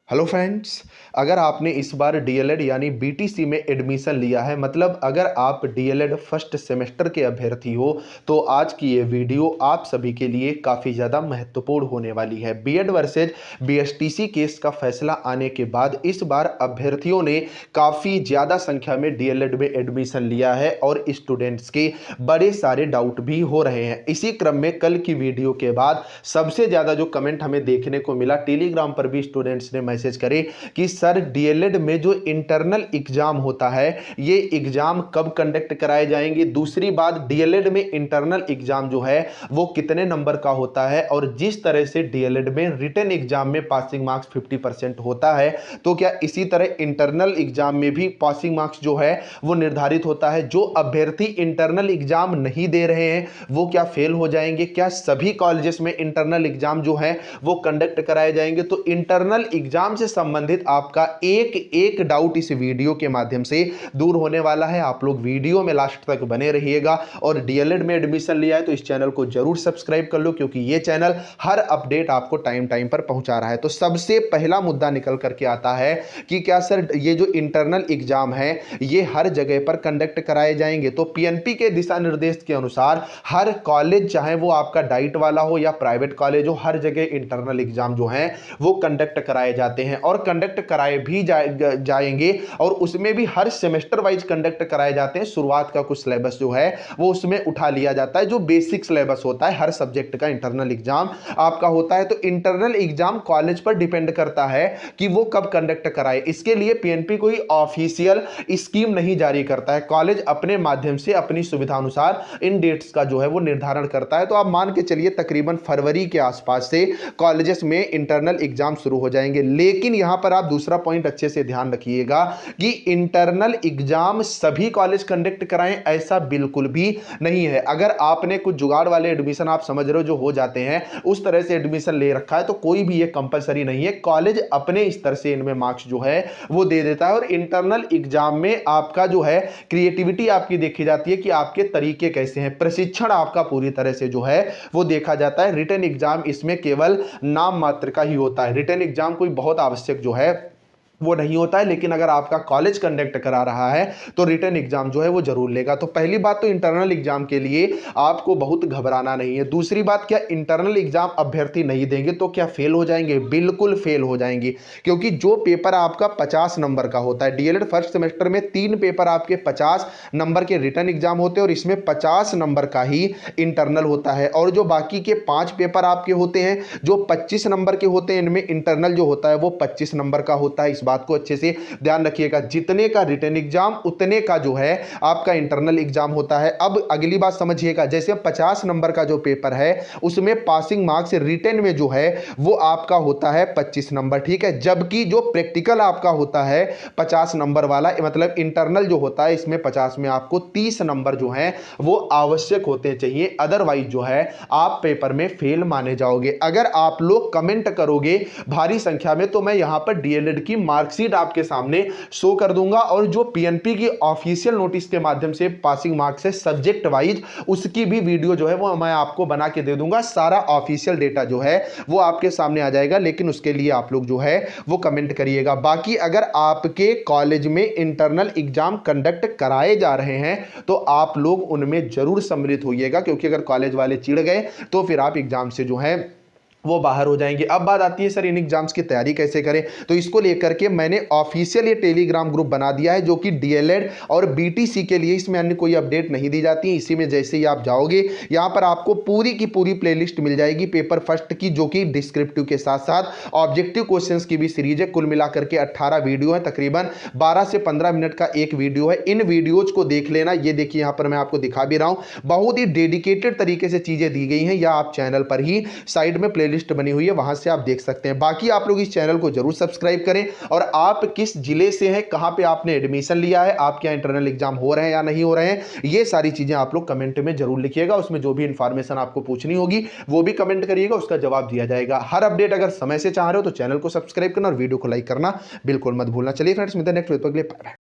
Hello friends. अगर आपने इस बार डीएलएड यानी बीटीसी में एडमिशन लिया है, मतलब अगर आप डीएलएड फर्स्ट सेमेस्टर के अभ्यर्थी हो, तो आज की ये वीडियो आप सभी के लिए काफ़ी ज़्यादा महत्वपूर्ण होने वाली है। बीएड वर्सेज बीएसटीसी केस का फैसला आने के बाद इस बार अभ्यर्थियों ने काफ़ी ज़्यादा संख्या में डीएलएड में एडमिशन लिया है और स्टूडेंट्स के बड़े सारे डाउट भी हो रहे हैं। इसी क्रम में कल की वीडियो के बाद सबसे ज़्यादा जो कमेंट हमें देखने को मिला, टेलीग्राम पर भी स्टूडेंट्स ने मैसेज करे कि सर डीएलएड में जो इंटरनल एग्जाम होता है, ये एग्जाम कब कंडक्ट कराए जाएंगे। दूसरी बात, डीएलएड में इंटरनल एग्जाम जो है वो कितने नंबर का होता है, और जिस तरह से डीएलएड में रिटन एग्जाम में पासिंग मार्क्स 50% होता है, तो क्या इसी तरह इंटरनल एग्जाम में भी पासिंग मार्क्स जो है वो निर्धारित होता है। जो अभ्यर्थी इंटरनल एग्जाम नहीं दे रहे हैं वो क्या फेल हो जाएंगे? क्या सभी कॉलेजेस में इंटरनल एग्जाम जो है वो कंडक्ट कराए जाएंगे? तो इंटरनल एग्जाम से संबंधित आपका एक एक डाउट इस वीडियो के माध्यम से दूर होने वाला है। आप लोग वीडियो में लास्ट तक बने रहिएगा, और डीएलएड में एडमिशन लिया है तो इस चैनल को जरूर सब्सक्राइब कर लो, क्योंकि ये चैनल हर अपडेट आपको टाइम टाइम पर पहुंचा रहा है। तो सबसे पहला मुद्दा निकल करके आता है कि क्या सर ये जो इंटरनल एग्जाम है ये हर जगह पर कंडक्ट कराए जाएंगे? तो पीएनपी के दिशा निर्देश के अनुसार हर कॉलेज, चाहे वो आपका डाइट वाला हो या प्राइवेट कॉलेज हो, हर जगह इंटरनल एग्जाम जो है वो कंडक्ट कराए जाते हैं और कंडक्ट कराए भी जाएंगे। और उसमें भी हर सेमेस्टर वाइज कंडक्ट कराए जाते हैं। शुरुआत का कुछ सिलेबस जो है वो उसमें उठा लिया जाता है, जो बेसिक सिलेबस होता है हर सब्जेक्ट का इंटरनल एग्जाम आपका होता है। तो इंटरनल एग्जाम कॉलेज पर डिपेंड करता है कि वो कब कंडक्ट कराए। इसके लिए पीएनपी कोई ऑफिशियल स्कीम नहीं जारी करता है, कॉलेज अपने माध्यम से अपनी सुविधा अनुसार इन डेट्स का जो है वो निर्धारण करता है। तो आप मान के चलिए तकरीबन फरवरी के आसपास से कॉलेजेस में इंटरनल एग्जाम शुरू हो जाएंगे। लेकिन यहां पर आप दूसरा पॉइंट अच्छे से ध्यान रखिएगा कि इंटरनल एग्जाम सभी कॉलेज कंडक्ट कराएं, ऐसा बिल्कुल भी नहीं है। अगर आपने कुछ जुगाड़ वाले एडमिशन, आप समझ रहे हो, जो हो जाते हैं, उस तरह से एडमिशन ले रखा है, तो कोई भी ये कंपलसरी नहीं है। कॉलेज अपने स्तर से इनमें मार्क्स जो है वो दे देता है। और इंटरनल एग्जाम में आपका जो है क्रिएटिविटी आपकी देखी जाती है कि आपके तरीके कैसे हैं, प्रशिक्षण आपका पूरी तरह से जो है वो देखा जाता है। रिटन एग्जाम इसमें केवल नाम मात्र का ही होता है। रिटन एग्जाम कोई बहुत आवश्यक जो है वो नहीं होता है। लेकिन अगर आपका कॉलेज कंडक्ट करा रहा है तो रिटन एग्जाम जो है वो जरूर लेगा। तो पहली बात तो इंटरनल एग्जाम के लिए आपको बहुत घबराना नहीं है। दूसरी बात, क्या इंटरनल एग्जाम अभ्यर्थी नहीं देंगे तो क्या फेल हो जाएंगे? बिल्कुल फेल हो जाएंगे, क्योंकि जो पेपर आपका 50 नंबर का होता है, डीएलएड फर्स्ट सेमेस्टर में 3 पेपर आपके 50 नंबर के रिटन एग्जाम होते हैं और इसमें 50 नंबर का ही इंटरनल होता है। और जो बाकी के 5 पेपर आपके होते हैं जो 25 नंबर के होते हैं, इनमें इंटरनल जो होता है वो 25 नंबर का होता है। इस बात को अच्छे से ध्यान रखिएगा, जितने का रिटन एग्जाम उतने का जो है आपका इंटरनल एग्जाम होता है। अब अगली बात समझिएगा, जैसे 50 नंबर का जो पेपर है उसमें पासिंग मार्क्स रिटन में जो है वो आपका होता है 25 नंबर, ठीक है। जबकि जो प्रैक्टिकल आपका होता है 50 नंबर वाला, मतलब इंटरनल जो होता है, इसमें 50 में आपको 30 नंबर जो है वो आवश्यक होते चाहिए, अदरवाइज जो है आप पेपर में फेल माने जाओगे। अगर आप लोग कमेंट करोगे भारी संख्या में तो मैं यहां पर डीएलएड की मार्कशीट आपके सामने शो कर दूंगा, और जो पीएनपी की ऑफिशियल नोटिस के माध्यम से पासिंग मार्क्स है सब्जेक्ट वाइज, उसकी भी वीडियो जो है वो मैं आपको बना के दे दूंगा। सारा ऑफिशियल डेटा जो है वो आपके सामने आ जाएगा, लेकिन उसके लिए आप लोग जो है वो कमेंट करिएगा। बाकी अगर आपके कॉलेज में इंटरनल एग्जाम कंडक्ट कराए जा रहे हैं तो आप लोग उनमें जरूर सम्मिलित होइएगा, क्योंकि अगर कॉलेज वाले चिढ़ गए तो फिर आप एग्जाम से जो है वो बाहर हो जाएंगे। अब बात आती है सर इन एग्जाम्स की तैयारी कैसे करें, तो इसको लेकर के मैंने ऑफिशियल ये टेलीग्राम ग्रुप बना दिया है, जो कि डीएलएड और बीटीसी के लिए। इसमें अन्य कोई अपडेट नहीं दी जाती है। इसी में जैसे ही आप जाओगे यहाँ पर आपको पूरी की पूरी प्लेलिस्ट मिल जाएगी पेपर फर्स्ट की, जो कि डिस्क्रिप्टिव के साथ साथ ऑब्जेक्टिव क्वेश्चंस की भी सीरीज है। कुल मिलाकर के 18 वीडियो है, तकरीबन 12 से 15 मिनट का एक वीडियो है। इन वीडियोज को देख लेना। ये देखिए यहाँ पर मैं आपको दिखा भी रहा हूँ, बहुत ही डेडिकेटेड तरीके से चीजें दी गई हैं, या आप चैनल पर ही साइड में प्लेलिस्ट बनी हुई है, वहां से आप देख सकते हैं। बाकी आप लोग इस चैनल को जरूर सब्सक्राइब करें, और आप किस जिले से हैं, कहां पे आपने एडमिशन लिया है, आप क्या इंटरनल एग्जाम हो रहे हैं या नहीं हो रहे हैं, ये सारी चीजें आप लोग कमेंट में जरूर लिखिएगा। उसमें जो भी इंफॉर्मेशन आपको पूछनी होगी वो भी कमेंट करिएगा, उसका जवाब दिया जाएगा। हर अपडेट अगर समय से चाह रहे हो तो चैनल को सब्सक्राइब करना और वीडियो को लाइक करना बिल्कुल मत भूलना। चलिए फ्रेंड्स, मिलते हैं नेक्स्ट वीडियो।